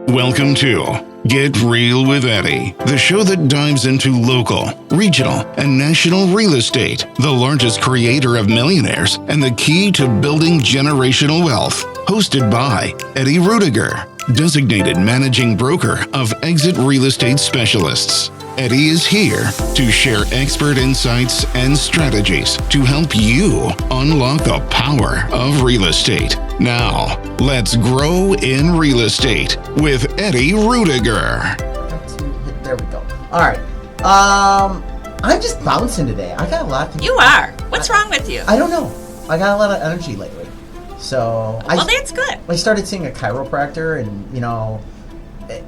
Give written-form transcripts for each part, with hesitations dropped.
Welcome to Get Real with Eddie, the show that dives into local, regional, and national real estate, the largest creator of millionaires, and the key to building generational wealth. Hosted by Eddie Ruettiger, designated managing broker of Exit Real Estate Specialists. Eddie is here to share expert insights and strategies to help you unlock the power of real estate. Now, let's grow in real estate with Eddie Ruettiger. There we go. All right. I'm just bouncing today. I got a lot to do. You are. What's wrong with you? I don't know. I got a lot of energy lately. So well, that's good. I started seeing a chiropractor, and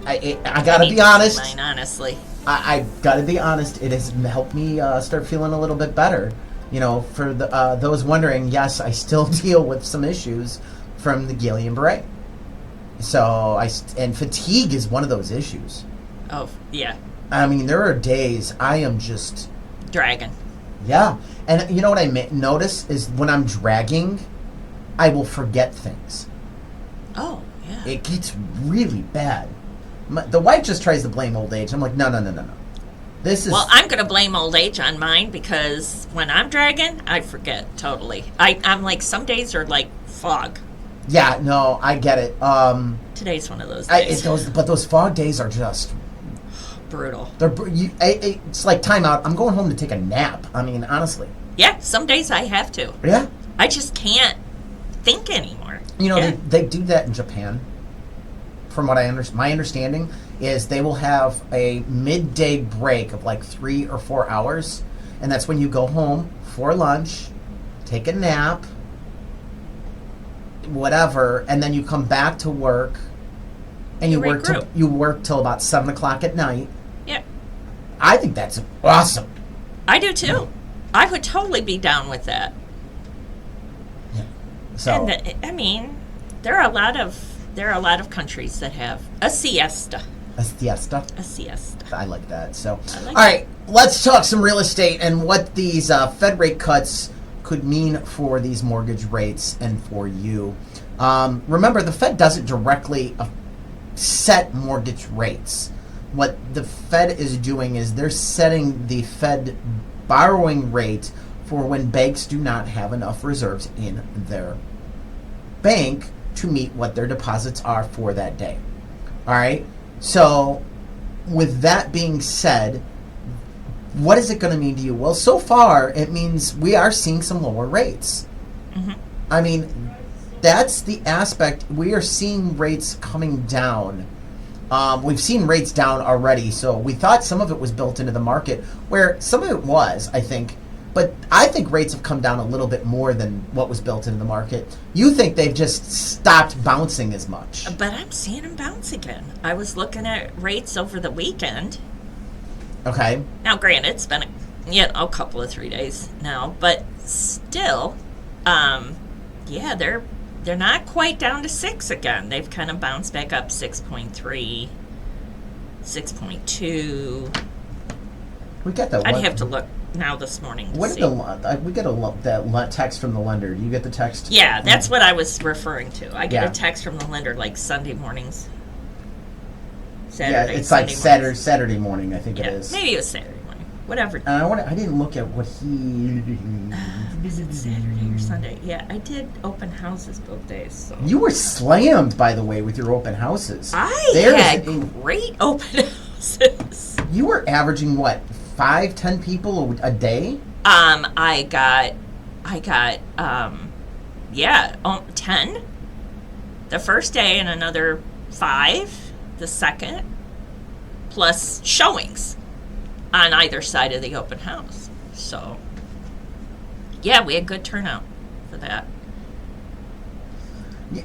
I gotta be honest. Mine, honestly. I gotta be honest. It has helped me start feeling a little bit better. For those wondering, yes, I still deal with some issues from the Guillain-Barré. So and fatigue is one of those issues. Oh yeah. I mean, there are days I am just dragging. Yeah, and you know what I notice is when I'm dragging, I will forget things. Oh yeah. It gets really bad. The wife just tries to blame old age. I'm like, no. This is... Well, I'm going to blame old age on mine because when I'm dragging, I forget totally. I'm like, some days are like fog. Yeah, no, I get it. Today's one of those days. But those fog days are just... brutal. It's like timeout. I'm going home to take a nap. I mean, honestly. Yeah, some days I have to. Yeah. I just can't think anymore. They do that in Japan. From what my understanding is they will have a midday break of like 3 or 4 hours, and that's when you go home for lunch, take a nap, whatever, and then you come back to work, and you work till about 7 o'clock at night. Yeah, I think that's awesome. I do too. I would totally be down with that. Yeah. So there are a lot of countries that have a siesta. A siesta? A siesta. I like that. All right, let's talk some real estate and what these Fed rate cuts could mean for these mortgage rates and for you. Remember, the Fed doesn't directly set mortgage rates. What the Fed is doing is they're setting the Fed borrowing rate for when banks do not have enough reserves in their bank to meet what their deposits are for that day. All right? So, with that being said, what is it going to mean to you? Well, so far, it means we are seeing some lower rates. Mm-hmm. I mean, that's the aspect. We are seeing rates coming down. We've seen rates down already, so we thought some of it was built into the market, where some of it was, I think. But I think rates have come down a little bit more than what was built into the market. You think they've just stopped bouncing as much. But I'm seeing them bounce again. I was looking at rates over the weekend. Okay. Now, granted, it's been a couple of 3 days now, but still, they're not quite down to 6 again. They've kind of bounced back up 6.3, 6.2. We get that. I'd have to look now this morning. We get that text from the lender. Do you get the text? Yeah, that's what I was referring to. I get a text from the lender like Sunday mornings. It's Sunday like mornings. Saturday morning, I think it is. Maybe it was Saturday morning. Whatever. And I didn't look at what he... Is it Saturday or Sunday? Yeah, I did open houses both days. So. You were slammed, by the way, with your open houses. I had great open houses. You were averaging, what, 5-10 people a day? I got 10 the first day and another 5 the second, plus showings on either side of the open house. So, yeah, we had good turnout for that.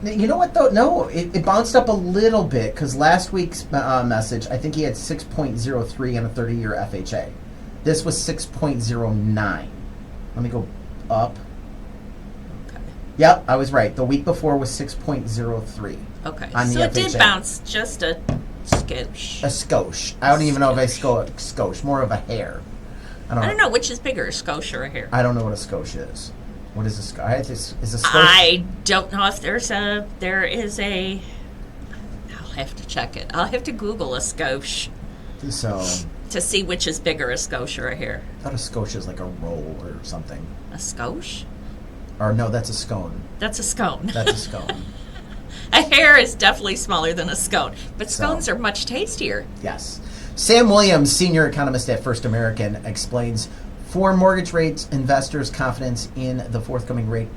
You know what, though? No, it bounced up a little bit, because last week's message, I think he had 6.03 on a 30-year FHA. This was 6.09. Let me go up. Okay. Yep, I was right. The week before was 6.03. Okay, on the so FHA. It did bounce just a skosh. A skosh. I don't even know if I skosh. More of a hair. I don't know which is bigger, a skosh or a hair. I don't know what a skosh is. What is a skosh? Is a skosh? I don't know if there is a. have to check it. I'll have to Google a Scotia So, to see which is bigger, a Scotia or a hair. I thought a Scotia is like a roll or something. A Scotia? Or no, that's a scone. That's a scone. That's a scone. A hair is definitely smaller than a scone, but So- scones are much tastier. Yes. Sam Williams, senior economist at First American, explains for mortgage rates, investors' confidence in the forthcoming rate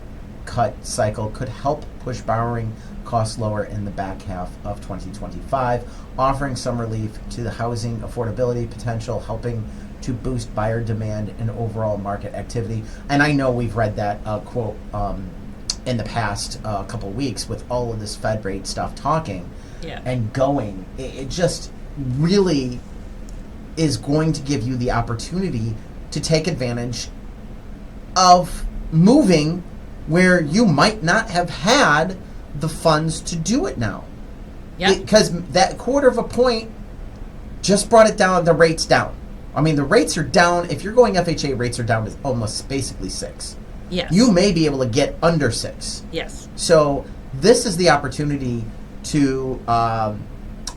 cut cycle could help push borrowing costs lower in the back half of 2025, offering some relief to the housing affordability potential, helping to boost buyer demand and overall market activity. And I know we've read that quote in the past couple weeks with all of this Fed rate stuff talking Yeah. and going. It just really is going to give you the opportunity to take advantage of moving where you might not have had the funds to do it now. Yeah. Because that quarter of a point just brought it down, the rates down. I mean, the rates are down. If you're going FHA, rates are down to almost basically 6. Yes. You may be able to get under 6. Yes. So this is the opportunity to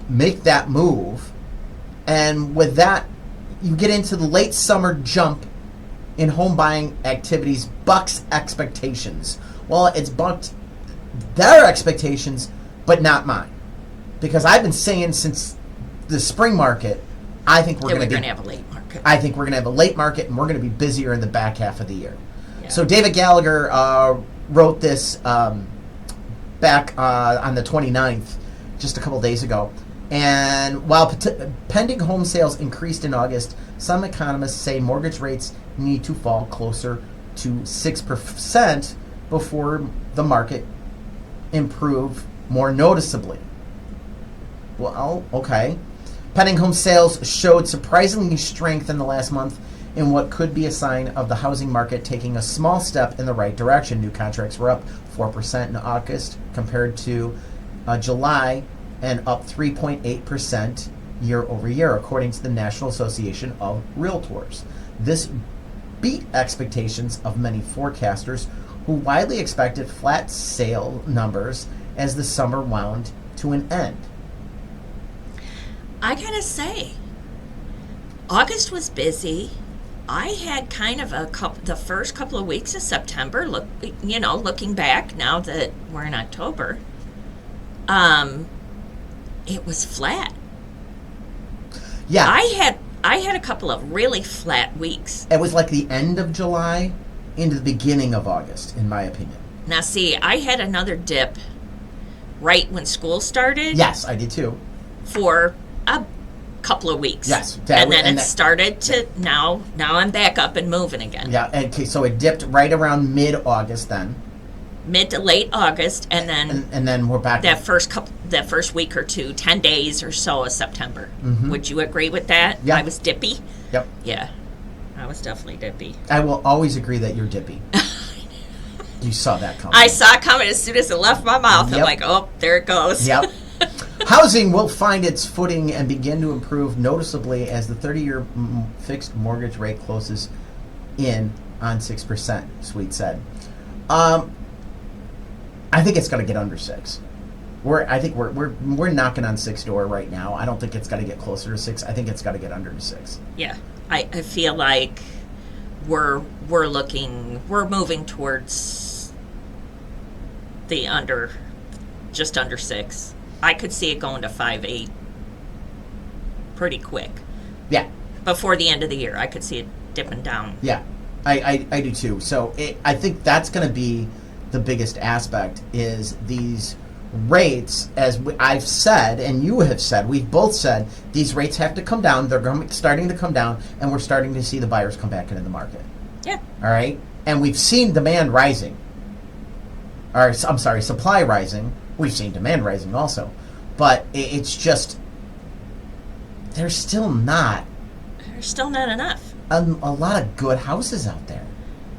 make that move. And with that, you get into the late summer jump in home buying activities bucks expectations. Well, it's bucked their expectations, but not mine. Because I've been saying since the spring market, I think we're going to have a late market. I think we're going to have a late market, and we're going to be busier in the back half of the year. Yeah. So David Gallagher wrote this back on the 29th, just a couple days ago. And while pending home sales increased in August, some economists say mortgage rates need to fall closer to 6% before the market improve more noticeably. Well, okay. Pending home sales showed surprisingly strength in the last month in what could be a sign of the housing market taking a small step in the right direction. New contracts were up 4% in August compared to July, and up 3.8% year over year, according to the National Association of Realtors. This beat expectations of many forecasters who widely expected flat sale numbers as the summer wound to an end. I gotta say, August was busy. I had kind of the first couple of weeks of September. Looking back now that we're in October, it was flat. Yeah, I had a couple of really flat weeks. it was like the end of July into the beginning of August, in my opinion. Now, see, I had another dip right when school started. Yes, I did too. For a couple of weeks. Yes, and then it started to now I'm back up and moving again. Yeah, okay, so it dipped right around mid-August then. Mid to late August, and then And then we're back. that first week or two, 10 days or so of September. Mhm. Would you agree with that? Yeah. I was dippy. Yep. Yeah, I was definitely dippy. I will always agree that you're dippy. You saw that coming. I saw it coming as soon as it left my mouth. Yep. I'm like, oh, there it goes. Yep. Housing will find its footing and begin to improve noticeably as the 30-year fixed mortgage rate closes in on 6%, Sweet said. I think it's going to get under 6. I think we're knocking on 6 door right now. I don't think it's got to get closer to 6. I think it's got to get under to 6. Yeah, I feel like we're moving towards the just under 6. I could see it going to 5.8 pretty quick. Yeah. Before the end of the year, I could see it dipping down. Yeah, I do too. So I think that's going to be the biggest aspect is these rates, as I've said, and you have said, we've both said, these rates have to come down. They're starting to come down, and we're starting to see the buyers come back into the market. Yeah. All right? And we've seen demand rising. Or, I'm sorry, supply rising. We've seen demand rising also. But it's just, there's still not enough. a lot of good houses out there.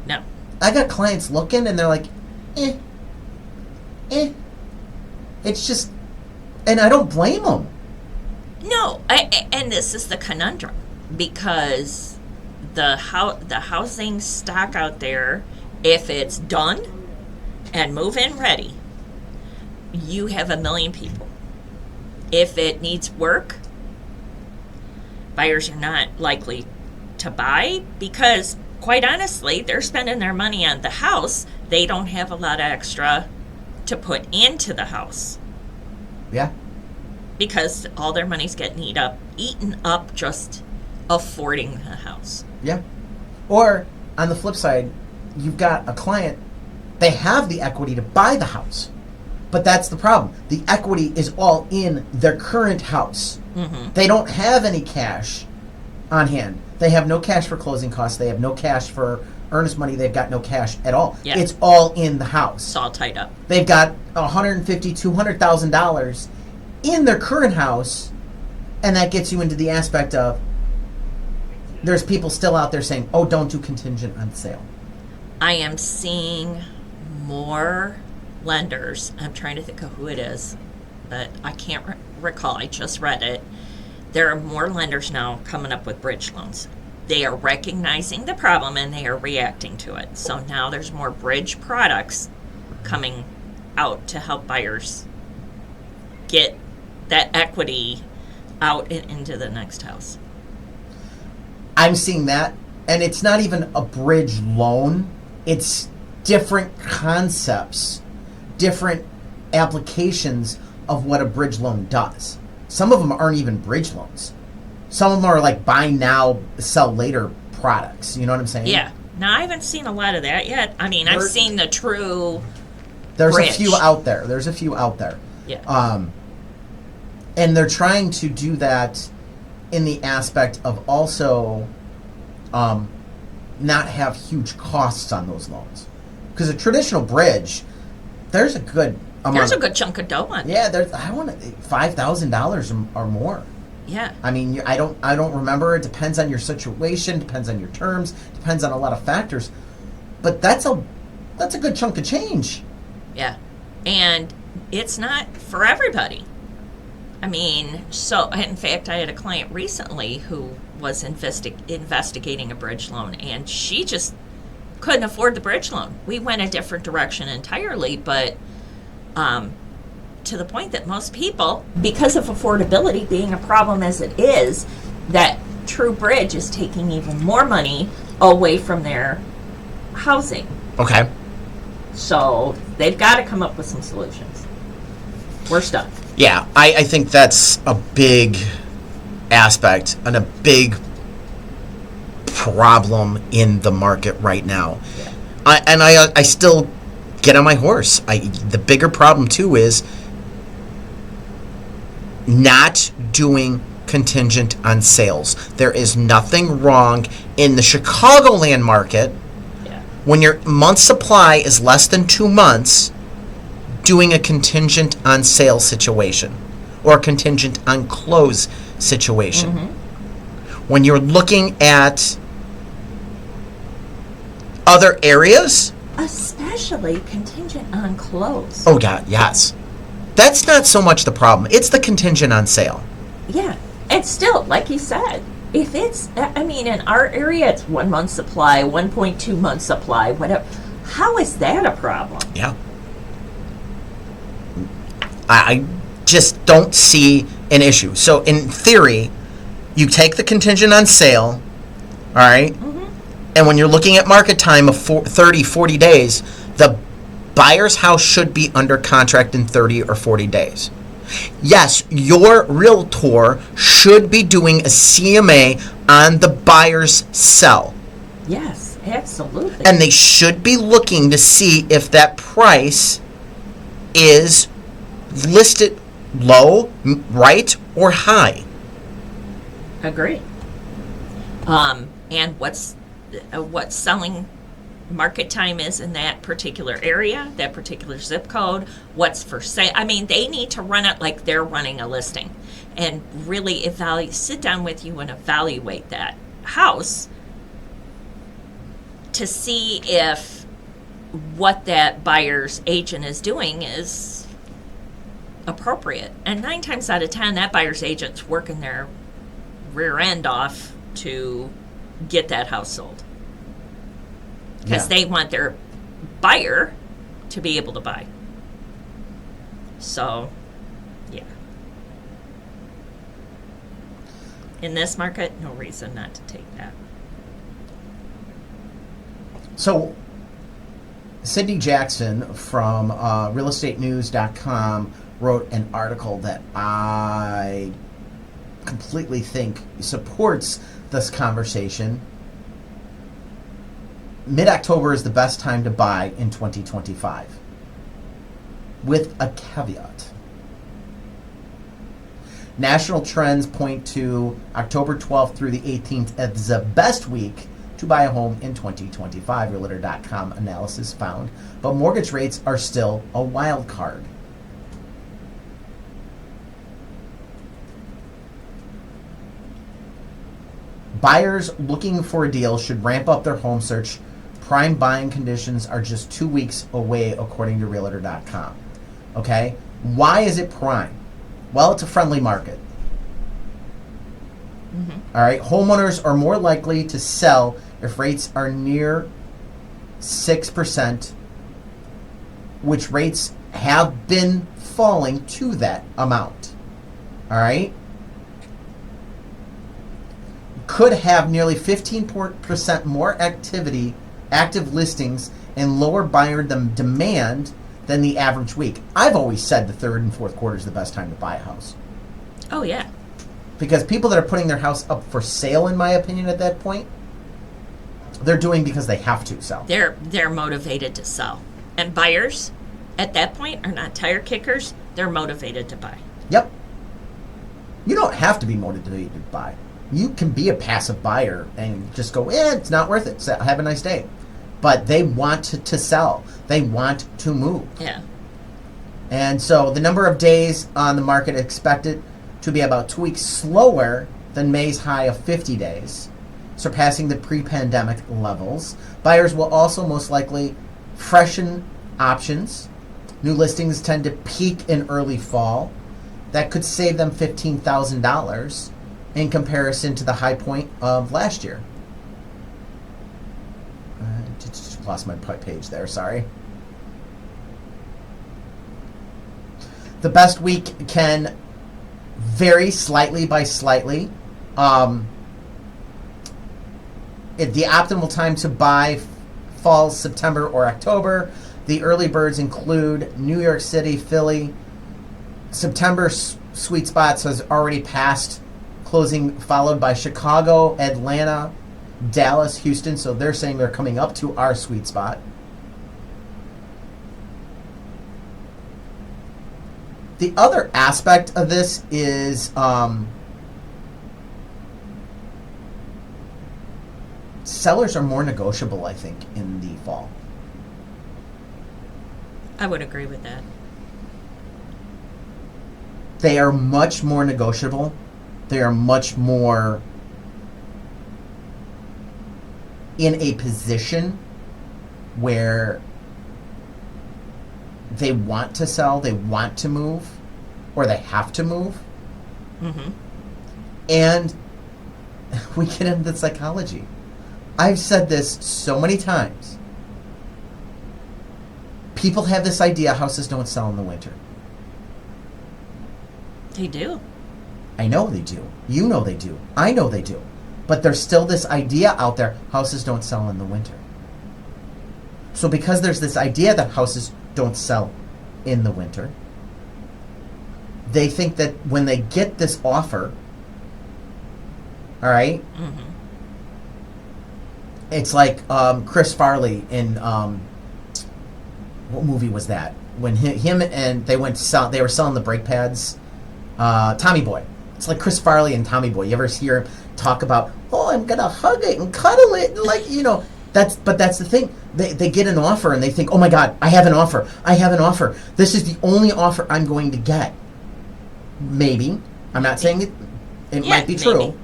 No. I got clients looking, and they're like, It's just, and I don't blame them. No, and this is the conundrum, because the housing stock out there, if it's done and move-in ready, you have 1 million people. If it needs work, buyers are not likely to buy because, quite honestly, they're spending their money on the house. They don't have a lot of extra to put into the house Yeah. because all their money's getting eaten up just affording the house. Yeah. Or on the flip side, you've got a client, they have the equity to buy the house. But that's the problem. The equity is all in their current house. Mm-hmm. They don't have any cash on hand. They have no cash for closing costs. They have no cash for earnest money. They've got no cash at all. Yeah. It's all in the house. It's all tied up. They've got $150,000, $200,000 in their current house, and that gets you into the aspect of there's people still out there saying, "Oh, don't do contingent on sale." I am seeing more lenders. I'm trying to think of who it is, but I can't recall. I just read it. There are more lenders now coming up with bridge loans. They are recognizing the problem and they are reacting to it. So now there's more bridge products coming out to help buyers get that equity out and into the next house. I'm seeing that, and it's not even a bridge loan. It's different concepts, different applications of what a bridge loan does. Some of them aren't even bridge loans. Some of them are like buy now, sell later products. You know what I'm saying? Yeah. Now, I haven't seen a lot of that yet. I mean, I've seen the true There's bridge. a few out there. Yeah. And they're trying to do that in the aspect of also not have huge costs on those loans. Because a traditional bridge, there's a good amount. There's a good chunk of dough on it. Yeah, there's $5,000 or more. Yeah. I mean, I don't remember. It depends on your situation, depends on your terms, depends on a lot of factors. But that's a good chunk of change. Yeah. And it's not for everybody. I mean, so in fact, I had a client recently who was investigating a bridge loan, and she just couldn't afford the bridge loan. We went a different direction entirely, but to the point that most people, because of affordability being a problem as it is, that true bridge is taking even more money away from their housing. Okay. So they've got to come up with some solutions. We're stuck. Yeah, I think that's a big aspect and a big problem in the market right now. Yeah. I still get on my horse. The bigger problem too is not doing contingent on sales. There is nothing wrong in the Chicagoland market when your month supply is less than 2 months doing a contingent on sale situation or a contingent on close situation. Mm-hmm. When you're looking at other areas, especially contingent on close. Oh God, yes. That's not so much the problem. It's the contingent on sale. Yeah. And still, like you said, if it's, I mean, in our area, it's 1 month supply, 1.2 month supply, whatever. How is that a problem? Yeah. I just don't see an issue. So in theory, you take the contingent on sale, all right? Mm-hmm. And when you're looking at market time of 30, 40 days, the buyer's house should be under contract in 30 or 40 days. Yes, your realtor should be doing a CMA on the buyer's sell. Yes, absolutely. And they should be looking to see if that price is listed low, right, or high. Agree. And what's selling market time is in that particular area, that particular zip code, what's for sale. I mean, they need to run it like they're running a listing and really sit down with you and evaluate that house to see if what that buyer's agent is doing is appropriate. And 9 times out of 10, that buyer's agent's working their rear end off to get that house sold. Because they want their buyer to be able to buy. So, yeah. In this market, no reason not to take that. So, Sydney Jackson from realestatenews.com wrote an article that I completely think supports this conversation. Mid-October is the best time to buy in 2025, with a caveat. National trends point to October 12th through the 18th as the best week to buy a home in 2025, Realtor.com analysis found. But mortgage rates are still a wild card. Buyers looking for a deal should ramp up their home search. Prime buying conditions are just 2 weeks away, according to Realtor.com. Okay? Why is it prime? Well, it's a friendly market. All right? Homeowners are more likely to sell if rates are near 6%, which rates have been falling to that amount. All right? Could have nearly 15% more active listings, and lower buyer demand than the average week. I've always said the third and fourth quarter is the best time to buy a house. Oh, yeah. Because people that are putting their house up for sale, in my opinion, at that point, they're doing because they have to sell. They're motivated to sell. And buyers at that point are not tire kickers. They're motivated to buy. Yep. You don't have to be motivated to buy. You can be a passive buyer and just go, it's not worth it. So have a nice day. But they want to sell. They want to move. Yeah. And so the number of days on the market expected to be about 2 weeks slower than May's high of 50 days, surpassing the pre-pandemic levels. Buyers will also most likely freshen options. New listings tend to peak in early fall. That could save them $15,000 in comparison to the high point of last year. Just lost my page there, sorry. The best week can vary slightly by slightly. The optimal time to buy falls September or October. The early birds include New York City, Philly. September sweet spots has already passed, closing followed by Chicago, Atlanta, Dallas, Houston. So they're saying they're coming up to our sweet spot. The other aspect of this is sellers are more negotiable, I think, in the fall. I would agree with that. They are much more negotiable. They are much more in a position where they want to sell, they want to move, or they have to move. Mm-hmm. And we get into the psychology. I've said this so many times. People have this idea houses don't sell in the winter. They do. I know they do. You know they do. I know they do. But there's still this idea out there, houses don't sell in the winter. So because there's this idea that houses don't sell in the winter, they think that when they get this offer, all right, Mm-hmm. it's like Chris Farley in what movie was that? When him and they were selling the brake pads. Tommy Boy. It's like Chris Farley and Tommy Boy. You ever hear him talk about, oh, I'm gonna hug it and cuddle it, and like, you know, that's the thing. They get an offer and they think, oh my God, I have an offer. I have an offer. This is the only offer I'm going to get. Maybe. I'm not saying it might be true.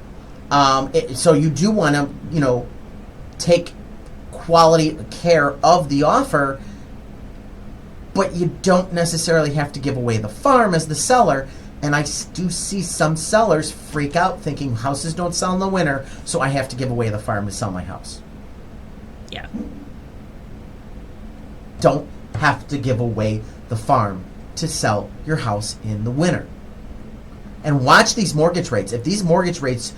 So you do want to, you know, take quality care of the offer, but you don't necessarily have to give away the farm as the seller. And I do see some sellers freak out thinking houses don't sell in the winter, so I have to give away the farm to sell my house. Yeah. Don't have to give away the farm to sell your house in the winter. And watch these mortgage rates. If these mortgage rates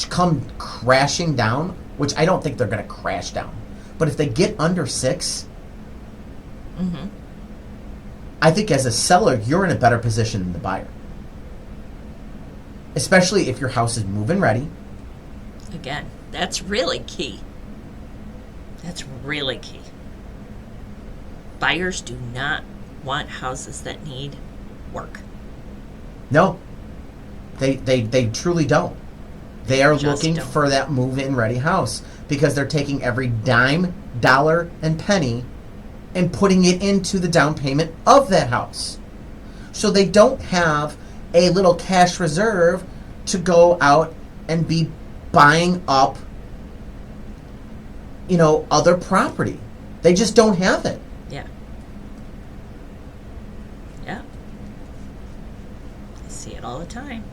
come crashing down, which I don't think they're going to crash down, but if they get under 6, I think as a seller, you're in a better position than the buyer. Especially if your house is move-in ready. Again, that's really key. That's really key. Buyers do not want houses that need work. No, they truly don't. They are Just looking don't. for that move-in ready house because they're taking every dime, dollar, and penny and putting it into the down payment of that house. So they don't have a little cash reserve to go out and be buying up, other property. They just don't have it. Yeah. Yeah. I see it all the time.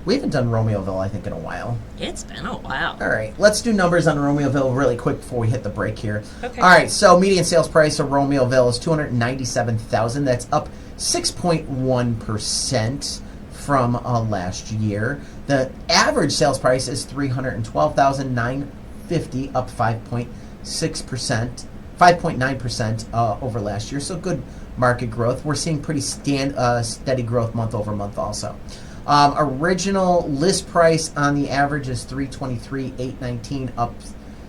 We haven't done Romeoville, I think, in a while. It's been a while. All right, let's do numbers on Romeoville really quick before we hit the break here. Okay. All right, so median sales price of Romeoville is $297,000. That's up 6.1% from last year. The average sales price is $312,950, up 5.9% over last year. So good market growth. We're seeing pretty steady growth month over month also. Original list price on the average is $323,819, up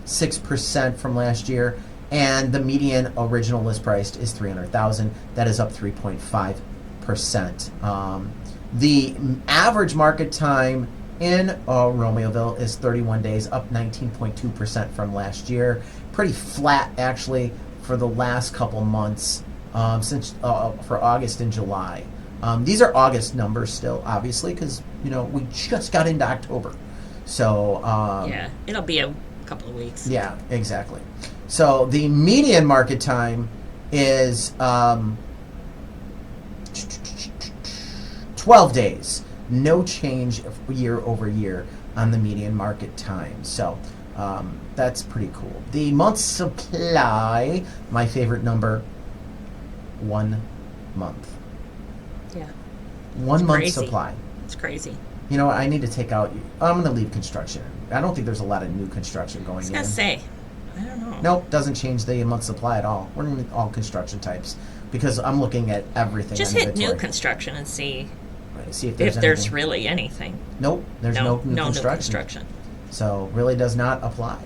6% from last year, and the median original list price is $300,000. That is up 3.5%. The average market time in Romeoville is 31 days, up 19.2% from last year. Pretty flat actually for the last couple months since for August and July. These are August numbers still, obviously, because we just got into October. So Yeah, it'll be a couple of weeks. yeah, exactly. So the median market time is 12 days. No change year over year on the median market time. So that's pretty cool. The month supply, my favorite number, 1 month. Yeah. 1 month crazy. supply. It's crazy. You know what? I need to take out. I'm going to leave construction. I don't think there's a lot of new construction I going was in. going to say, I don't know. Nope, doesn't change the month supply at all. We're going to all construction types because I'm looking at everything. Just on hit new inventory. construction and see See if if there's there's anything. really anything. Nope, there's no new new construction. construction. So really does not apply.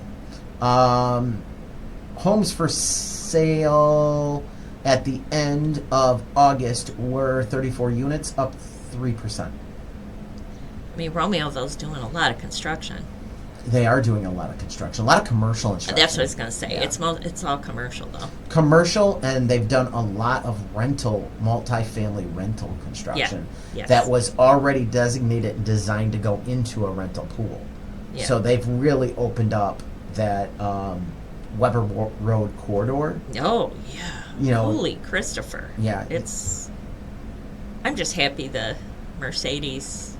Homes for sale at the end of August were 34 units, up 3%. I mean, Romeoville's doing a lot of construction. They are doing a lot of construction, a lot of commercial construction. That's what I was going to say. Yeah. It's all commercial, though. Commercial, and they've done a lot of rental, multifamily rental construction Yes. that was already designated and designed to go into a rental pool. Yeah. So they've really opened up that Weber Road corridor. Oh, yeah. Holy Christopher. Yeah. I'm just happy the Mercedes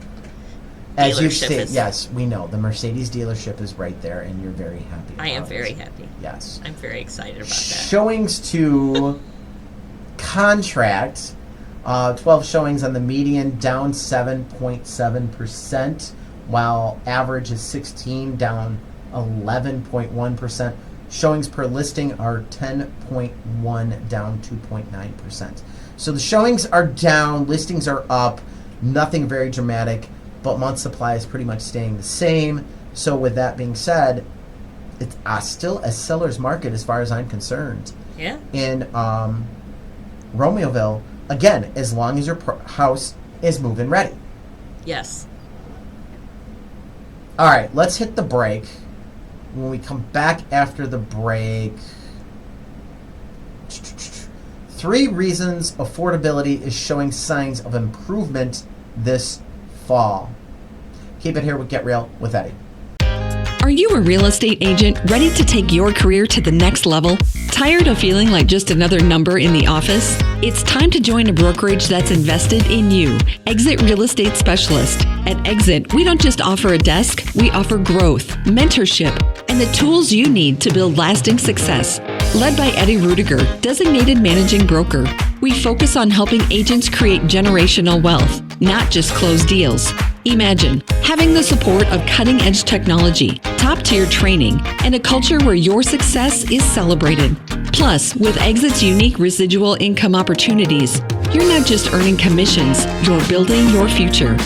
As you dealership say, is. yes, we know. The Mercedes dealership is right there, and you're very happy. I am about very it. happy. Yes. I'm very excited about that. Showings to contract, 12 showings on the median, down 7.7%, while average is 16, down 11.1%. Showings per listing are 10.1, down 2.9%. So the showings are down, listings are up, nothing very dramatic, but month supply is pretty much staying the same. So with that being said, it's still a seller's market as far as I'm concerned. Yeah. In Romeoville, again, as long as your house is move-in ready. Yes. All right, let's hit the break. When we come back after the break, 3 reasons affordability is showing signs of improvement this fall. Keep it here with Get Real with Eddie. Are you a real estate agent ready to take your career to the next level? Tired of feeling like just another number in the office? It's time to join a brokerage that's invested in you. Exit Real Estate Specialist. At Exit, we don't just offer a desk, we offer growth, mentorship, and the tools you need to build lasting success. Led by Eddie Ruettiger, designated managing broker, we focus on helping agents create generational wealth, not just close deals. Imagine having the support of cutting-edge technology, top-tier training, and a culture where your success is celebrated. Plus, with Exit's unique residual income opportunities, you're not just earning commissions, you're building your future.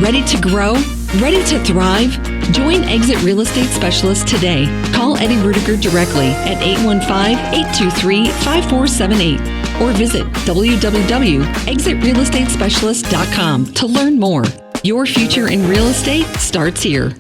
Ready to grow? Ready to thrive? Join Exit Real Estate Specialists today. Call Eddie Ruettiger directly at 815-823-5478 or visit www.exitrealestatespecialist.com to learn more. Your future in real estate starts here.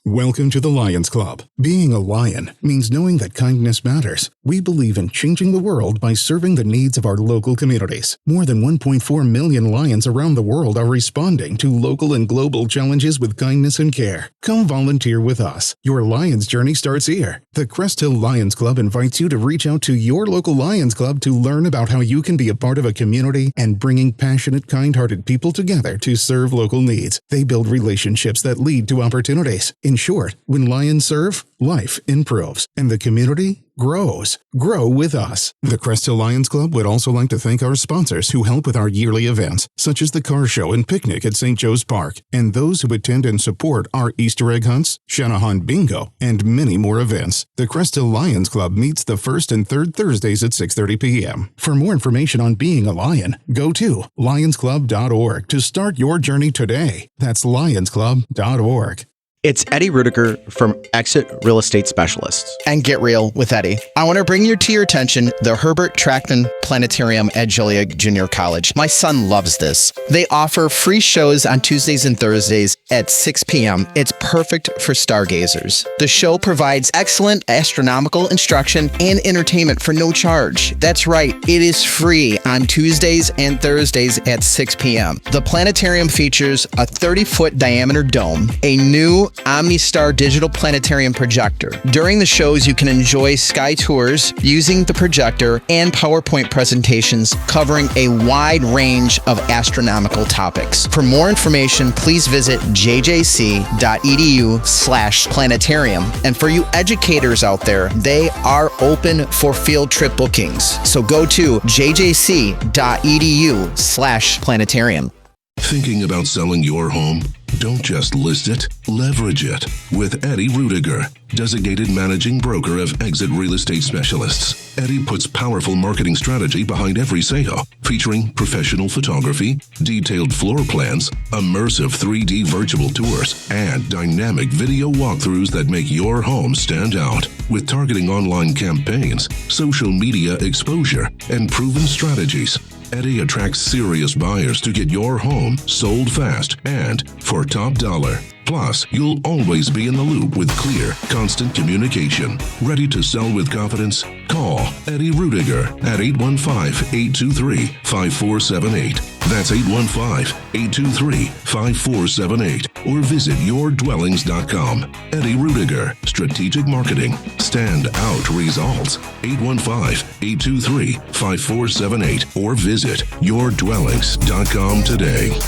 Welcome to the Lions Club. Being a lion means knowing that kindness matters. We believe in changing the world by serving the needs of our local communities. More than 1.4 million lions around the world are responding to local and global challenges with kindness and care. Come volunteer with us. Your Lions journey starts here. The Crest Hill Lions Club invites you to reach out to your local Lions Club to learn about how you can be a part of a community and bringing passionate, kind-hearted people together to serve local needs. They build relationships that lead to opportunities. In short, when lions serve, life improves, and the community grows. Grow with us. The Crest Hill Lions Club would also like to thank our sponsors who help with our yearly events, such as the car show and picnic at St. Joe's Park, and those who attend and support our Easter egg hunts, Shanahan Bingo, and many more events. The Crest Hill Lions Club meets the first and third Thursdays at 6:30 p.m. For more information on being a lion, go to lionsclub.org to start your journey today. That's lionsclub.org. It's Eddie Ruettiger from Exit Real Estate Specialists. And Get Real with Eddie. I want to bring to your attention the Herbert Trackman Planetarium at Joliet Junior College. My son loves this. They offer free shows on Tuesdays and Thursdays at 6 p.m. It's perfect for stargazers. The show provides excellent astronomical instruction and entertainment for no charge. That's right, it is free on Tuesdays and Thursdays at 6 p.m. The planetarium features a 30-foot diameter dome, a new OmniStar digital planetarium projector. During the shows, you can enjoy sky tours using the projector and PowerPoint presentations covering a wide range of astronomical topics. For more information, please visit jjc.edu/planetarium. And for you educators out there, they are open for field trip bookings. So go to jjc.edu/planetarium. Thinking about selling your home? Don't just list it, leverage it with Eddie Ruettiger, designated managing broker of Exit Real Estate Specialists. Eddie puts powerful marketing strategy behind every sale, featuring professional photography, detailed floor plans, immersive 3D virtual tours, and dynamic video walkthroughs that make your home stand out. With targeting online campaigns, social media exposure, and proven strategies, Eddie attracts serious buyers to get your home sold fast and for top dollar. Plus, you'll always be in the loop with clear, constant communication. Ready to sell with confidence? Call Eddie Ruettiger at 815-823-5478. That's 815-823-5478. Or visit yourdwellings.com. Eddie Ruettiger, Strategic Marketing. Stand out results. 815-823-5478. Or visit yourdwellings.com today.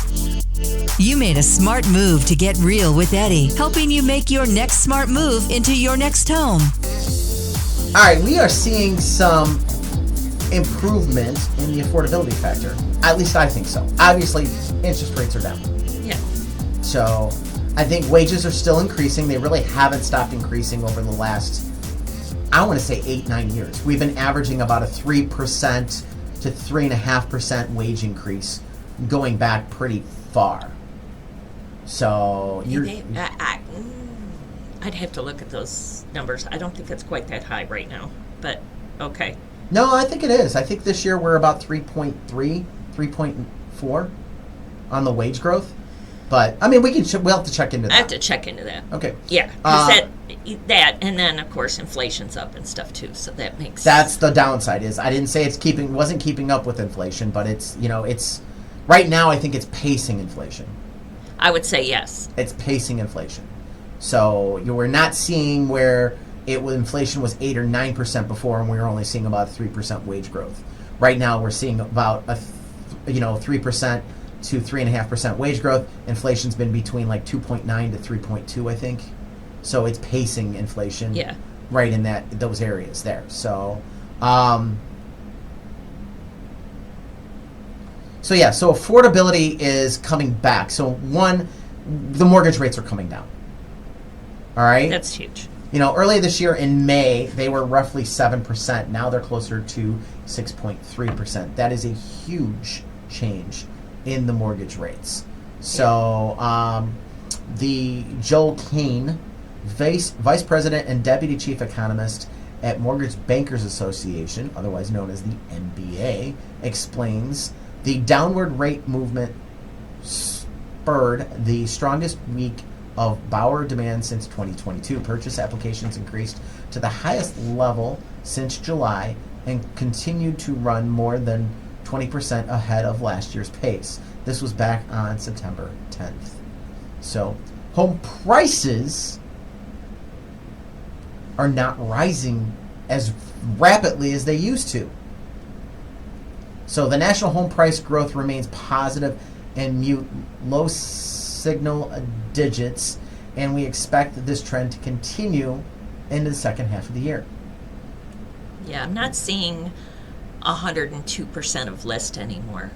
You made a smart move to get real with Eddie, helping you make your next smart move into your next home. All right, we are seeing some improvement in the affordability factor. At least I think so. Obviously, interest rates are down. Yeah. So I think wages are still increasing. They really haven't stopped increasing over the last, I want to say 8-9 years. We've been averaging about a 3% to 3.5% wage increase going back pretty far. So I'd have to look at those numbers. I don't think it's quite that high right now, but okay. No, I think it is. I think this year we're about 3.3, 3.4 on the wage growth. But I mean, we'll have to check into that. I have to check into that. Okay. Yeah, 'cause that, and then of course inflation's up and stuff too. So that makes that's the downside. Is I didn't say wasn't keeping up with inflation, but it's it's right now. I think it's pacing inflation. I would say yes. It's pacing inflation. So we're not seeing where inflation was 8 or 9% before, and we were only seeing about 3% wage growth. Right now, we're seeing about 3% to 3.5% wage growth. Inflation's been between like 2.9 to 3.2, I think. So it's pacing inflation. Yeah. Right in those areas there. So So yeah, so affordability is coming back. So one, the mortgage rates are coming down. All right? That's huge. You know, earlier this year in May, they were roughly 7%. Now they're closer to 6.3%. That is a huge change in the mortgage rates. So the Joel Kane, Vice President and Deputy Chief Economist at Mortgage Bankers Association, otherwise known as the MBA, explains the downward rate movement spurred the strongest week of borrower demand since 2022. Purchase applications increased to the highest level since July and continued to run more than 20% ahead of last year's pace. This was back on September 10th. So, home prices are not rising as rapidly as they used to. So the national home price growth remains positive and mute low signal digits, and we expect this trend to continue into the second half of the year. Yeah, I'm not seeing 102% of list anymore.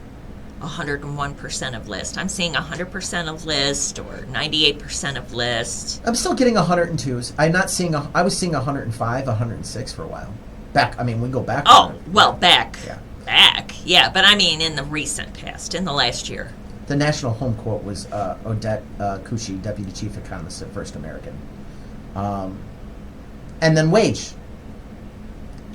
101% of list. I'm seeing 100% of list or 98% of list. I'm still getting 102s. I'm not seeing. I was seeing 105, 106 for a while. Back. I mean, we go back. Oh, well, back. Yeah. Back. Yeah, but I mean in the recent past, in the last year. The national home quote was Odette Cucci, Deputy Chief Economist at First American. And then wage.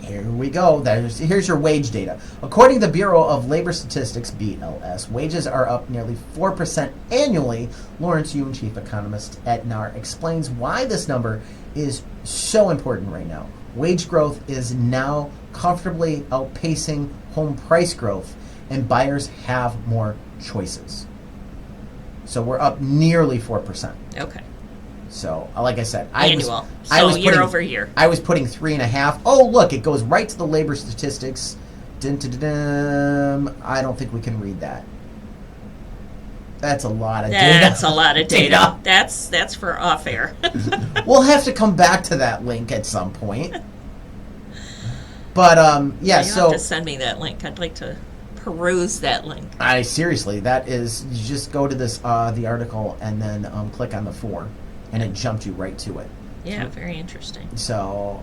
Here we go. Here's your wage data. According to the Bureau of Labor Statistics, BLS, wages are up nearly 4% annually. Lawrence Yoon, Chief Economist at NAR, explains why this number is so important right now. Wage growth is now comfortably outpacing home price growth, and buyers have more choices. So we're up nearly 4%. Okay. So, like I said, Annual. Year over year. I was putting 3.5. Oh, look, it goes right to the labor statistics. Dun-dun-dun-dun. I don't think we can read that. That's a lot of data. That's a lot of data. That's for off air. We'll have to come back to that link at some point. But yeah, you so have to send me that link. I'd like to peruse that link. Seriously, that is, you just go to this the article and then click on the 4. And it jumped you right to it. Yeah, very interesting. So,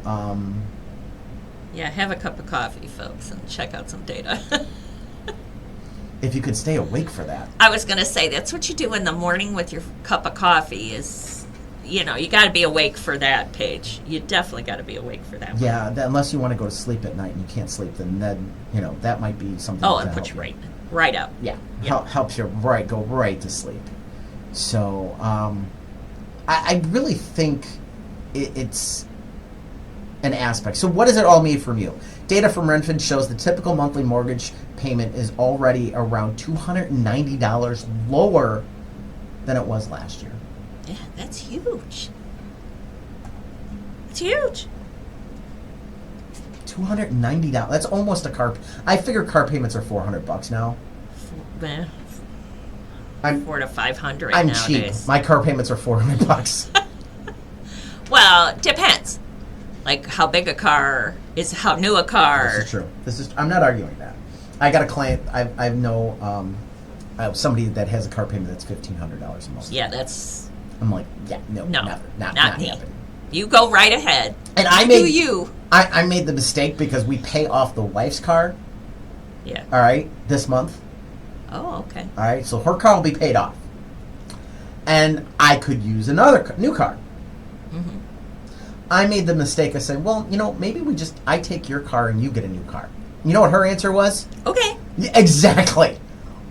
yeah, have a cup of coffee, folks, and check out some data. if you could stay awake for that. I was going to say, that's what you do in the morning with your cup of coffee is, you got to be awake for that page. You definitely got to be awake for that one. Yeah, unless you want to go to sleep at night and you can't sleep, then that might be something. Oh, and put you right up. Yeah, helps you go right to sleep. So, I really think it's an aspect. So what does it all mean from you? Data from Redfin shows the typical monthly mortgage payment is already around $290 lower than it was last year. Yeah, that's huge. It's huge. $290. That's almost a car. I figure car payments are $400 now. I'm $400 to $500 I'm nowadays. cheap. My car payments are $400. Well, it depends. Like how big a car is, how new a car. This is true. I'm not arguing that. I got a client. I know somebody that has a car payment that's $1,500 a month. Yeah, that's. I'm like, yeah, no, never, not me. happening. You go right ahead. And I made the mistake because we pay off the wife's car. Yeah. All right, this month. Oh, okay. All right, so her car will be paid off, and I could use another new car. Mm-hmm. I made the mistake of saying, well, maybe I take your car and you get a new car. You know what her answer was? Okay. Yeah, exactly.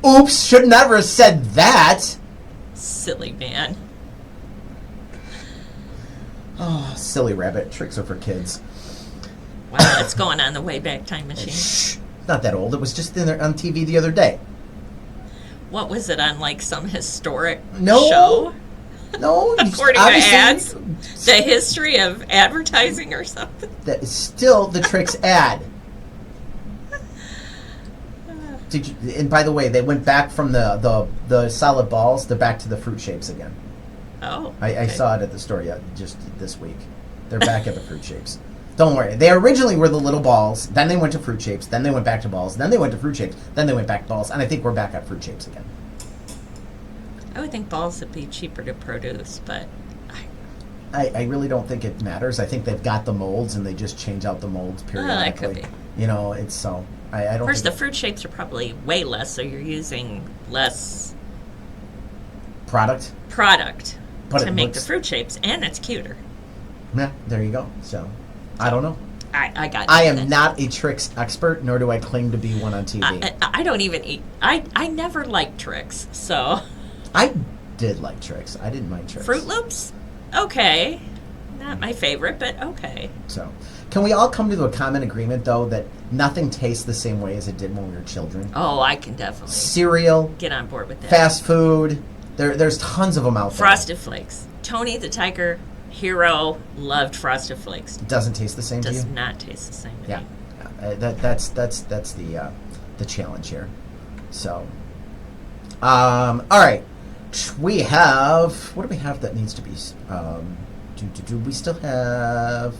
Oops, should never have said that. Silly man. Oh, silly rabbit. Tricks are for kids. Wow, that's going on the Wayback Time Machine. Shh. Not that old. It was just on TV the other day. What was it on, like, some historic No. show? No. According to ads? The history of advertising or something? That is still the Tricks ad. And by the way, they went back from the solid balls. They're back to the fruit shapes again. Oh. I saw it at the store just this week. They're back at the fruit shapes. Don't worry. They originally were the little balls. Then they went to fruit shapes. Then they went back to balls. Then they went to fruit shapes. Then they went back to balls. And I think we're back at fruit shapes again. I would think balls would be cheaper to produce, but I really don't think it matters. I think they've got the molds and they just change out the molds periodically. that could You know, it's so. I don't. of course the think fruit shapes are probably way less, so you're using less product. But to it make looks- the fruit shapes, and it's cuter. Yeah, there you go. So, I don't know. I got. I nothing. am not a tricks expert, nor do I claim to be one on TV. I don't even eat. I never liked tricks, so I did like tricks. I didn't mind tricks. Fruit Loops, okay, not my favorite, but okay. So, can we all come to a common agreement, though, that nothing tastes the same way as it did when we were children? Oh, I can definitely Cereal, get on board with that. fast food. There's tons of them out there. Frosted Flakes. Tony the Tiger Hero loved Frosted Flakes. Doesn't taste the same to Does you? not taste the same. To Yeah, me. that's the challenge here. So, all right, we have what do we have that needs to be? Do we still have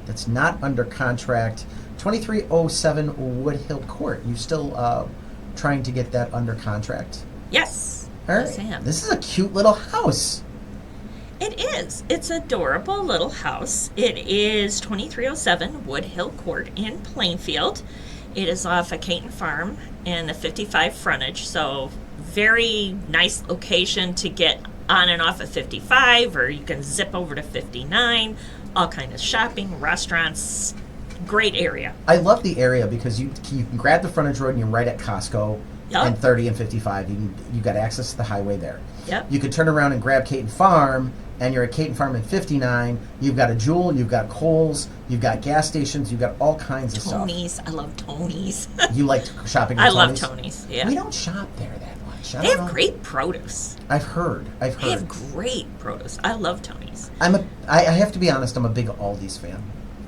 that's not under contract? 2307 Woodhill Court. You still trying to get that under contract? Yes. All Yes, I right. am. This is a cute little house. It is. It's adorable little house. It is 2307 Woodhill Court in Plainfield. It is off a Caton Farm and the 55 frontage, so very nice location to get on and off of 55, or you can zip over to 59. All kind of shopping, restaurants, great area. I love the area because you can grab the frontage road and you're right at Costco. Yup. And 30 and 55, you got access to the highway there. Yep. You could turn around and grab Caton Farm, and you're at Caton Farm in 59. You've got a Jewel, you've got Kohl's, you've got gas stations, you've got all kinds of Tony's. I love Tony's. stuff. You like shopping at I love Tony's? Tony's. Yeah. We don't shop there that much. I They don't have know. great produce. I've heard. They have great produce. I love Tony's. I have to be honest, I'm a big Aldi's fan.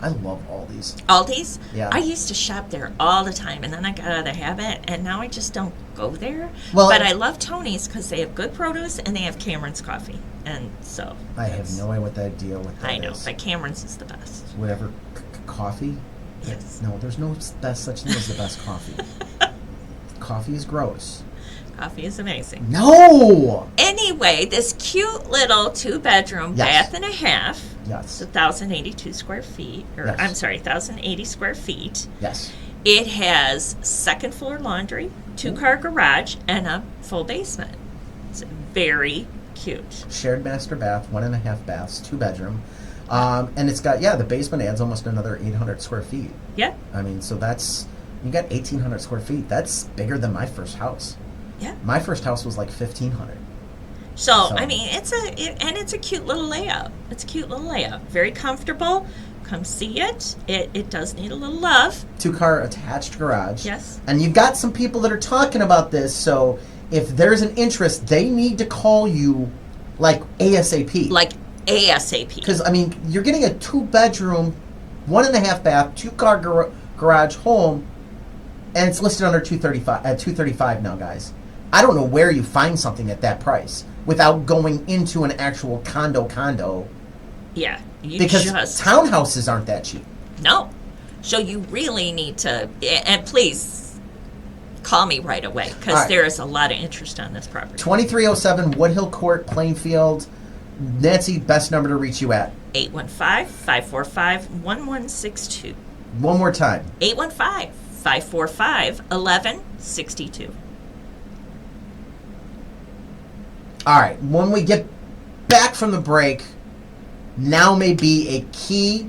I love Aldi's. Aldi's? Yeah. I used to shop there all the time, and then I got out of the habit, and now I just don't go there. Well, but I love Tony's because they have good produce, and they have Cameron's coffee. And so. I have no idea what that deal with that I know, is. but Cameron's is the best. Whatever coffee? Yes. No, there's no best such thing as the best coffee. Coffee is gross. Coffee is amazing. No! Anyway, this cute little 2-bedroom, Yes. bath and a half. Yes. It's 1,082 square feet, or Yes. I'm sorry, 1,080 square feet. Yes. It has second floor laundry, 2-car garage, and a full basement. It's very cute. Shared master bath, 1.5 baths, 2-bedroom. And it's got, the basement adds almost another 800 square feet. Yeah, I mean, so that's, you got 1,800 square feet. That's bigger than my first house. yeah. My first house was like 1,500. So, So- I mean, it's a cute little layout. It's a cute little layout. Very comfortable. Come see it. It does need a little love. 2-car attached garage. Yes. And you've got some people that are talking about this, so if there's an interest, they need to call you like ASAP. Like ASAP. Because, I mean, you're getting a 2-bedroom, 1.5 bath, 2-car garage home, and it's listed under $235 now, guys. I don't know where you find something at that price without going into an actual condo. Yeah. You Because just townhouses aren't that cheap. No. So you really need to, and please call me right away because All right. there is a lot of interest on this property. 2307 Woodhill Court, Plainfield. Nancy, best number to reach you at. 815-545-1162. One more time. 815-545-1162. All right. When we get back from the break, now may be a key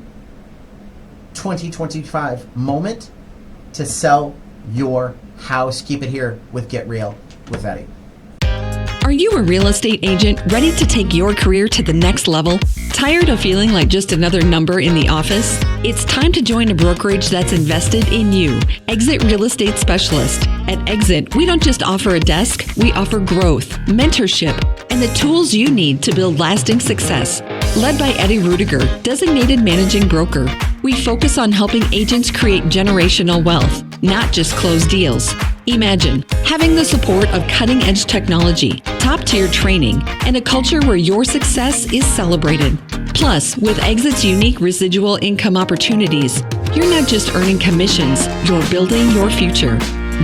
2025 moment to sell your house. Keep it here with Get Real with Eddie. Are you a real estate agent ready to take your career to the next level? Tired of feeling like just another number in the office? It's time to join a brokerage that's invested in you. Exit Real Estate Specialist. At Exit, we don't just offer a desk, we offer growth, mentorship, and the tools you need to build lasting success. Led by Eddie Ruettiger, designated managing broker, we focus on helping agents create generational wealth, not just close deals. Imagine having the support of cutting-edge technology, top-tier training, and a culture where your success is celebrated. Plus, with Exit's unique residual income opportunities, you're not just earning commissions, you're building your future.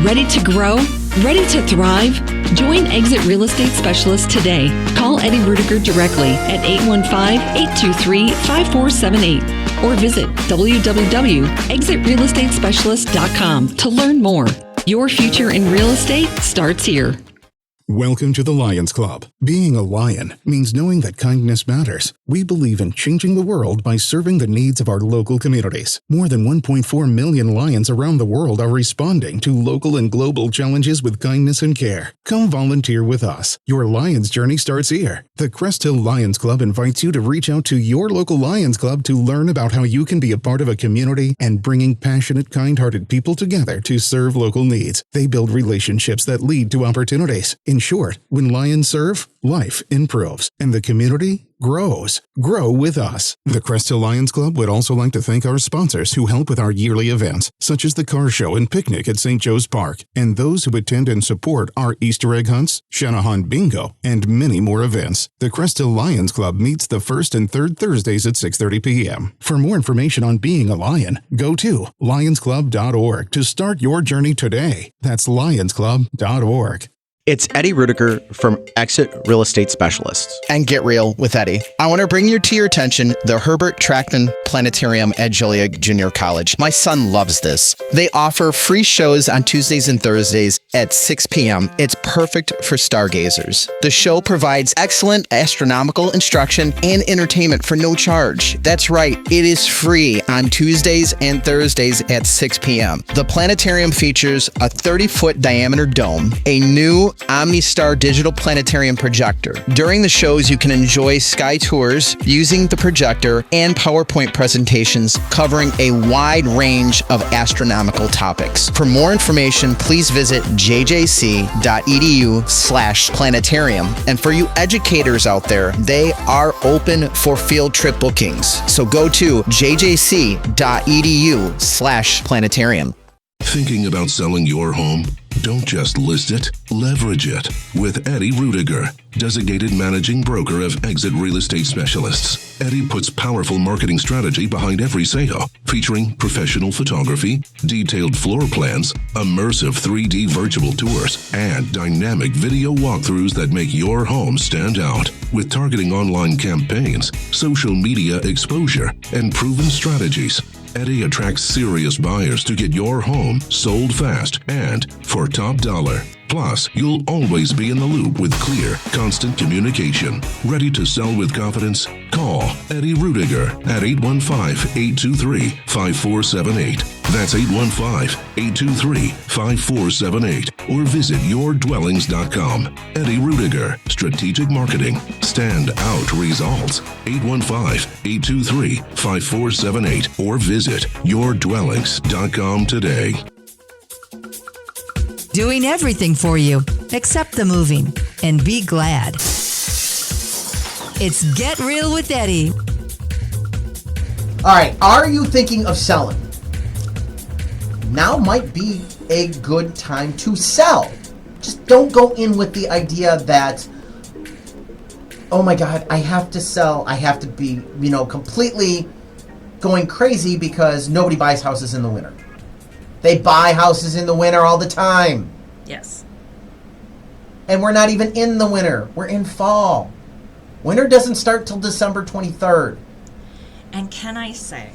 Ready to grow? Ready to thrive? Join Exit Real Estate Specialists today. Call Eddie Ruettiger directly at 815-823-5478 or visit www.exitrealestatespecialist.com to learn more. Your future in real estate starts here. Welcome to the Lions Club. Being a lion means knowing that kindness matters. We believe in changing the world by serving the needs of our local communities. More than 1.4 million lions around the world are responding to local and global challenges with kindness and care. Come volunteer with us. Your Lions journey starts here. The Crest Hill Lions Club invites you to reach out to your local Lions Club to learn about how you can be a part of a community and bringing passionate, kind-hearted people together to serve local needs. They build relationships that lead to opportunities. In short, when lions serve, life improves, and the community grows. Grow with us. The Crest Hill Lions Club would also like to thank our sponsors who help with our yearly events, such as the car show and picnic at St. Joe's Park, and those who attend and support our Easter egg hunts, Shanahan Bingo, and many more events. The Crest Hill Lions Club meets the first and third Thursdays at 6:30 p.m. For more information on being a lion, go to lionsclub.org to start your journey today. That's lionsclub.org. It's Eddie Ruettiger from Exit Real Estate Specialists. And Get Real with Eddie. I want to bring to your attention the Herbert Trackman Planetarium at Joliet Junior College. My son loves this. They offer free shows on Tuesdays and Thursdays at 6 p.m. It's perfect for stargazers. The show provides excellent astronomical instruction and entertainment for no charge. That's right, it is free on Tuesdays and Thursdays at 6 p.m. The planetarium features a 30-foot diameter dome, a new OmniStar digital planetarium projector. During the shows, you can enjoy sky tours using the projector and PowerPoint presentations covering a wide range of astronomical topics. For more information, please visit jjc.edu/planetarium. And for you educators out there, they are open for field trip bookings. So go to jjc.edu/planetarium. Thinking about selling your home? Don't just list it, leverage it with Eddie Ruettiger, designated managing broker of Exit Real Estate Specialists. Eddie puts powerful marketing strategy behind every sale, featuring professional photography, detailed floor plans, immersive 3D virtual tours, and dynamic video walkthroughs that make your home stand out. With targeting online campaigns, social media exposure, and proven strategies, Eddie attracts serious buyers to get your home sold fast and for top dollar. Plus, you'll always be in the loop with clear, constant communication. Ready to sell with confidence? Call Eddie Ruettiger at 815-823-5478. That's 815-823-5478. Or visit yourdwellings.com. Eddie Ruettiger, Strategic Marketing. Stand out results. 815-823-5478. Or visit yourdwellings.com today. Doing everything for you except the moving. And be glad. It's Get Real with Eddie. All right, are you thinking of selling? Now might be a good time to sell. Just don't go in with the idea that, oh my God, I have to sell. I have to be, completely going crazy because nobody buys houses in the winter. They buy houses in the winter all the time. Yes. And we're not even in the winter. We're in fall. Winter doesn't start till December 23rd. And can I say,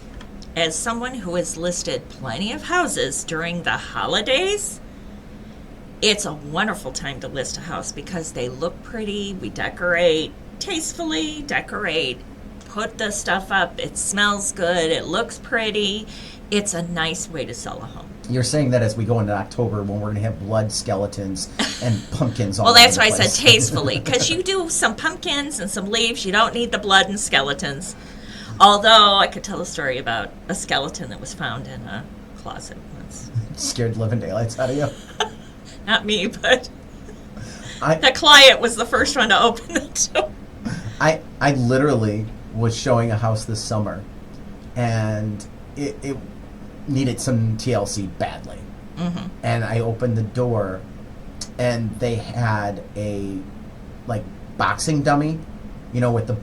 as someone who has listed plenty of houses during the holidays, it's a wonderful time to list a house because they look pretty. We decorate tastefully, put the stuff up. It smells good. It looks pretty. It's a nice way to sell a home. You're saying that as we go into October when we're going to have blood skeletons and pumpkins all well, that's why I place. said tastefully, because you do some pumpkins and some leaves. You don't need the blood and skeletons. Although I could tell a story about a skeleton that was found in a closet once. Scared the living daylights out of you? Not me, but the client was the first one to open it. I literally was showing a house this summer, and it needed some TLC badly. Mm-hmm. And I opened the door, and they had a boxing dummy, with the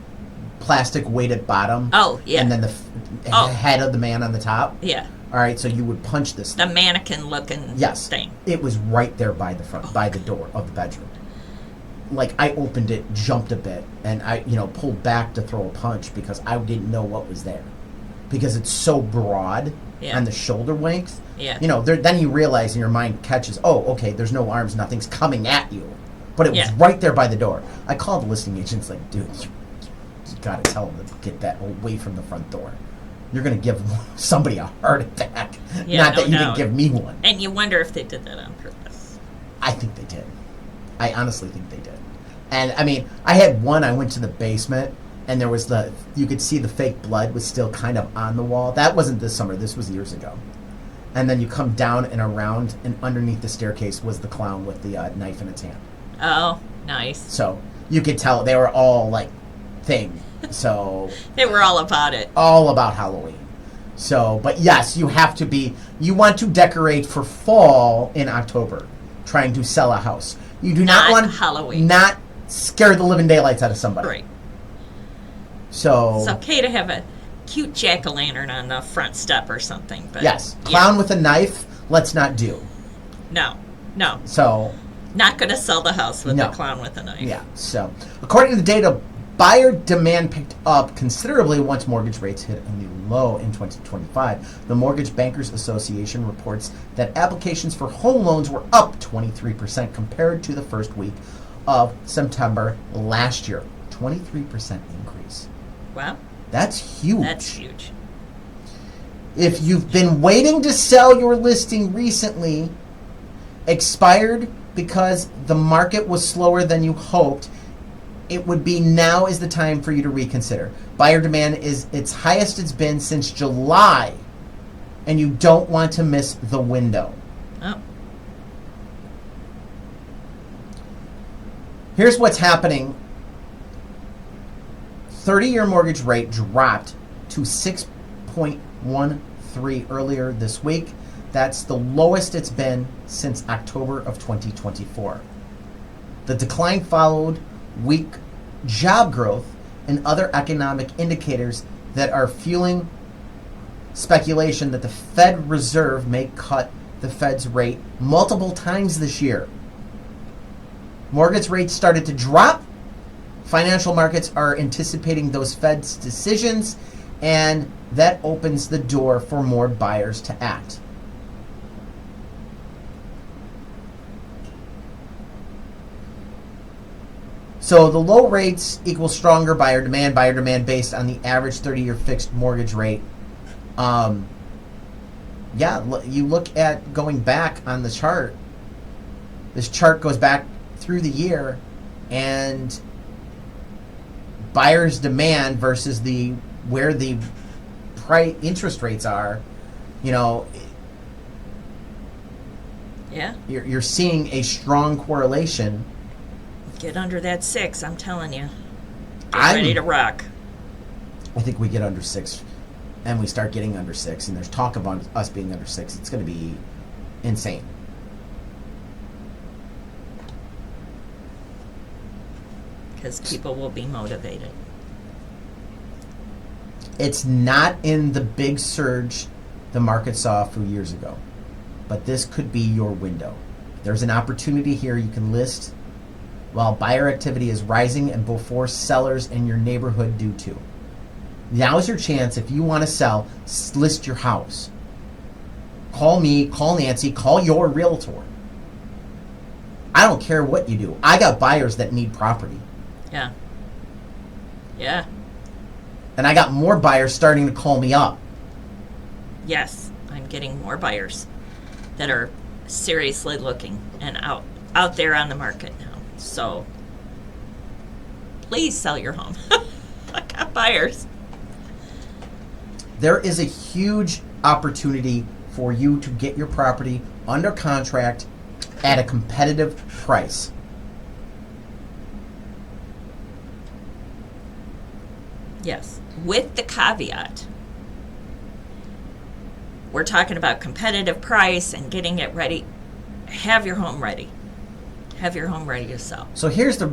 plastic weighted bottom. Oh, yeah. And then the head of the man on the top. Yeah. All right, so you would punch this The mannequin-looking Yes. thing. It was right there by the front, by the door of the bedroom. Like, I opened it, jumped a bit, and I, pulled back to throw a punch because I didn't know what was there. Because it's so broad on the shoulder length. Yeah. Then you realize in your mind catches, oh, okay, there's no arms, nothing's coming at you. But it was right there by the door. I called the listing agents like, dude, you got to tell them to get that away from the front door. You're going to give somebody a heart attack. Yeah, Not that you didn't give me one. And you wonder if they did that on purpose. I think they did. I honestly think they did. And, I mean, I had one, I went to the basement, and there was you could see the fake blood was still kind of on the wall. That wasn't this summer. This was years ago. And then you come down and around, and underneath the staircase was the clown with the knife in its hand. Oh, nice. So you could tell they were all, like, thing. So they were all about it. All about Halloween. So, but yes, you want to decorate for fall in October, trying to sell a house. You do not want Halloween. Not scare the living daylights out of somebody. Right. So it's okay to have a cute jack-o'-lantern on the front step or something. But yes, clown with a knife, let's not do. No. So not going to sell the house with a clown with a knife. Yeah. So according to the data, buyer demand picked up considerably once mortgage rates hit a new low in 2025. The Mortgage Bankers Association reports that applications for home loans were up 23% compared to the first week of September last year. 23% increase. Wow. That's huge. That's huge. If you've been waiting to sell your listing recently, expired because the market was slower than you hoped, it would be now is the time for you to reconsider. Buyer demand is its highest it's been since July, and you don't want to miss the window. Oh. Here's what's happening. 30-year mortgage rate dropped to 6.13 earlier this week. That's the lowest it's been since October of 2024. The decline followed weak job growth and other economic indicators that are fueling speculation that the Fed Reserve may cut the Fed's rate multiple times this year. Mortgage rates started to drop. Financial markets are anticipating those Fed's decisions, and that opens the door for more buyers to act. So the low rates equal stronger buyer demand based on the average 30-year fixed mortgage rate. You look at going back on the chart. This chart goes back through the year, and buyers' demand versus where the interest rates are, Yeah. You're seeing a strong correlation. Get under that 6, I'm telling you. Get ready to rock. I think we get under 6, and we start getting under 6, and there's talk about us being under 6. It's going to be insane. Because people will be motivated. It's not in the big surge the market saw a few years ago, but this could be your window. There's an opportunity here. You can list while buyer activity is rising and before sellers in your neighborhood do too. Now is your chance. If you want to sell, list your house. Call me, call Nancy, call your realtor. I don't care what you do. I got buyers that need property. Yeah. Yeah. And I got more buyers starting to call me up. Yes, I'm getting more buyers that are seriously looking and out there on the market now. So please sell your home. I got buyers. There is a huge opportunity for you to get your property under contract at a competitive price. Yes, with the caveat, we're talking about competitive price and getting it ready. Have your home ready. Have your home ready to sell. So here's the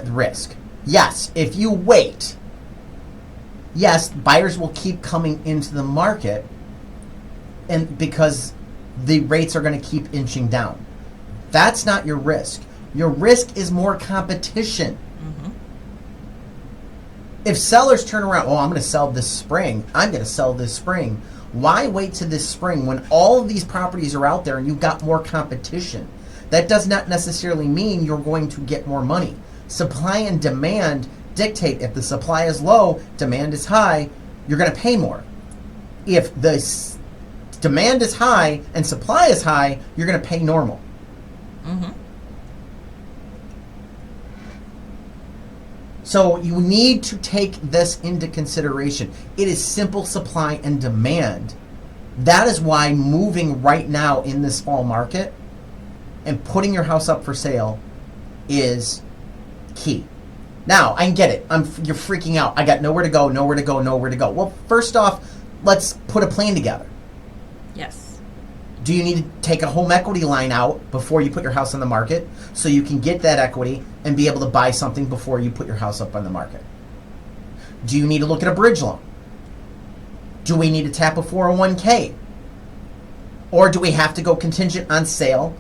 risk. Yes, if you wait yes, buyers will keep coming into the market, and because the rates are going to keep inching down. That's not your risk. Your risk is more competition. Mm-hmm. If sellers turn around, I'm going to sell this spring. I'm going to sell this spring. Why wait to this spring when all of these properties are out there and you've got more competition? That does not necessarily mean you're going to get more money. Supply and demand dictate. If the supply is low, demand is high, you're going to pay more. If the demand is high and supply is high, you're going to pay normal. Mm-hmm. So you need to take this into consideration. It is simple supply and demand. That is why moving right now in this fall market and putting your house up for sale is key. Now, I get it. You're freaking out. I got nowhere to go. Well, first off, let's put a plan together. Yes. Do you need to take a home equity line out before you put your house on the market so you can get that equity and be able to buy something before you put your house up on the market? Do you need to look at a bridge loan? Do we need to tap a 401k? Or do we have to go contingent on sale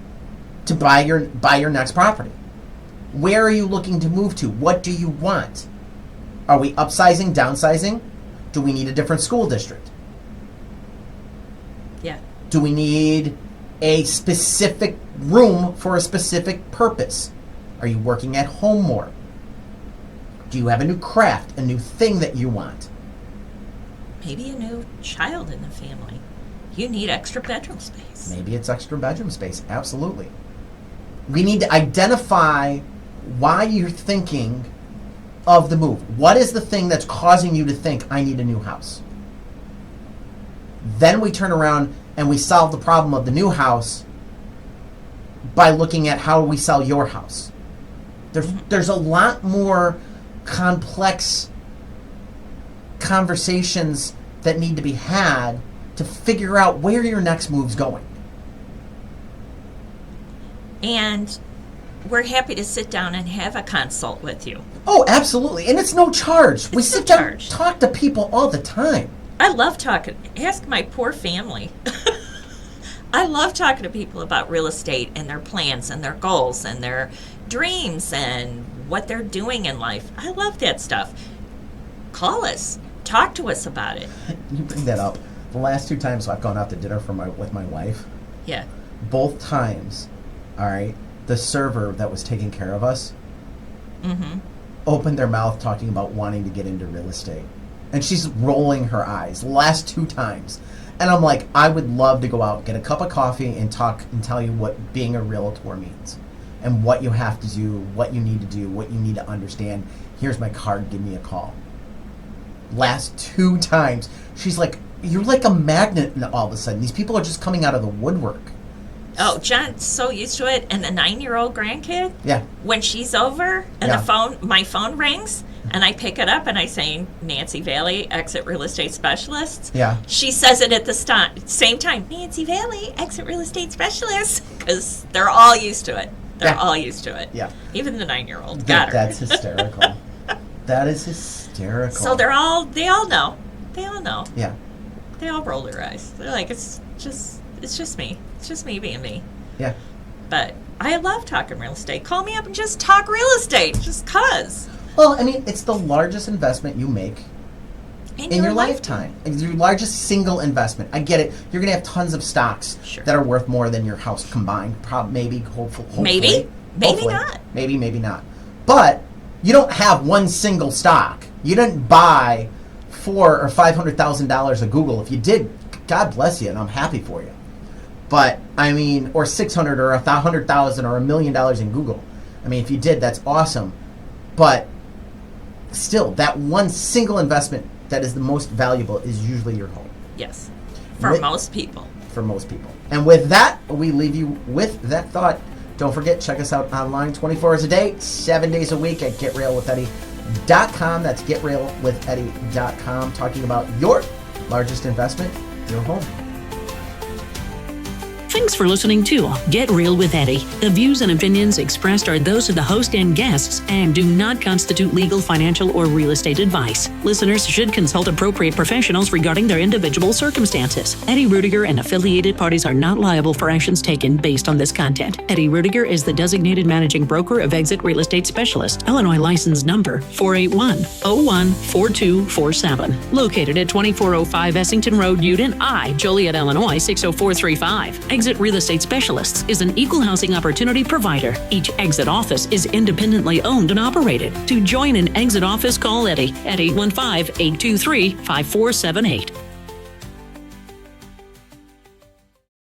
to buy your next property? Where are you looking to move to? What do you want? Are we upsizing, downsizing? Do we need a different school district? Yeah. Do we need a specific room for a specific purpose? Are you working at home more? Do you have a new craft, a new thing that you want? Maybe a new child in the family. You need extra bedroom space. Maybe it's extra bedroom space. Absolutely. We need to identify why you're thinking of the move. What is the thing that's causing you to think, I need a new house? Then we turn around and we solve the problem of the new house by looking at how we sell your house. There's a lot more complex conversations that need to be had to figure out where your next move's going. And we're happy to sit down and have a consult with you. Oh, absolutely. And it's no charge. We sit down and talk to people all the time. I love talking. Ask my poor family. I love talking to people about real estate and their plans and their goals and their dreams and what they're doing in life. I love that stuff. Call us. Talk to us about it. You bring that up. The last 2 times I've gone out to dinner with my wife, Yeah. both times, all right, the server that was taking care of us opened their mouth talking about wanting to get into real estate. And she's rolling her eyes. The last 2 times. And I'm like, I would love to go out, get a cup of coffee, and talk and tell you what being a realtor means. And what you have to do, what you need to do, what you need to understand. Here's my card, give me a call. Last 2 times, she's like, you're like a magnet all of a sudden. These people are just coming out of the woodwork. Oh, John's so used to it. And the 9-year-old grandkid, Yeah. when she's over and my phone rings and I pick it up and I say, Nancy Valley, Exit Real Estate Specialist. Yeah. She says it at the same time, Nancy Valley, Exit Real Estate Specialist, because they're all used to it. They're all used to it. Yeah. Even the 9-year-old got her. That's hysterical. That is hysterical. So they all know. They all know. Yeah. They all roll their eyes. They're like, it's just me. It's just me being me. Yeah. But I love talking real estate. Call me up and just talk real estate, just cuz. Well, I mean, it's the largest investment you make in your lifetime. It's your largest single investment. I get it. You're going to have tons of stocks that are worth more than your house combined. Maybe, hopefully. Maybe Hopefully. not. Maybe not. But you don't have one single stock. You didn't buy $400,000 or $500,000 of Google. If you did, God bless you, and I'm happy for you. But I mean, or 600 or 100,000 or $1 million in Google. I mean, if you did, that's awesome. But still, that one single investment that is the most valuable is usually your home. Yes. For most people. For most people. And with that, we leave you with that thought. Don't forget, check us out online 24 hours a day, 7 days a week at GetRealWithEddie.com. That's GetRealWithEddie.com, talking about your largest investment, your home. For Thanks for listening to Get Real with Eddie. The views and opinions expressed are those of the host and guests and do not constitute legal, financial, or real estate advice. Listeners should consult appropriate professionals regarding their individual circumstances. Eddie Ruettiger and affiliated parties are not liable for actions taken based on this content. Eddie Ruettiger is the designated managing broker of Exit Real Estate Specialist, Illinois license number 481-014247, located at 2405 Essington Road, Uden I, Joliet, Illinois 60435. Exit Real Estate Specialists is an equal housing opportunity provider. Each Exit office is independently owned and operated. To join an Exit office, call Eddie at 815-823-5478.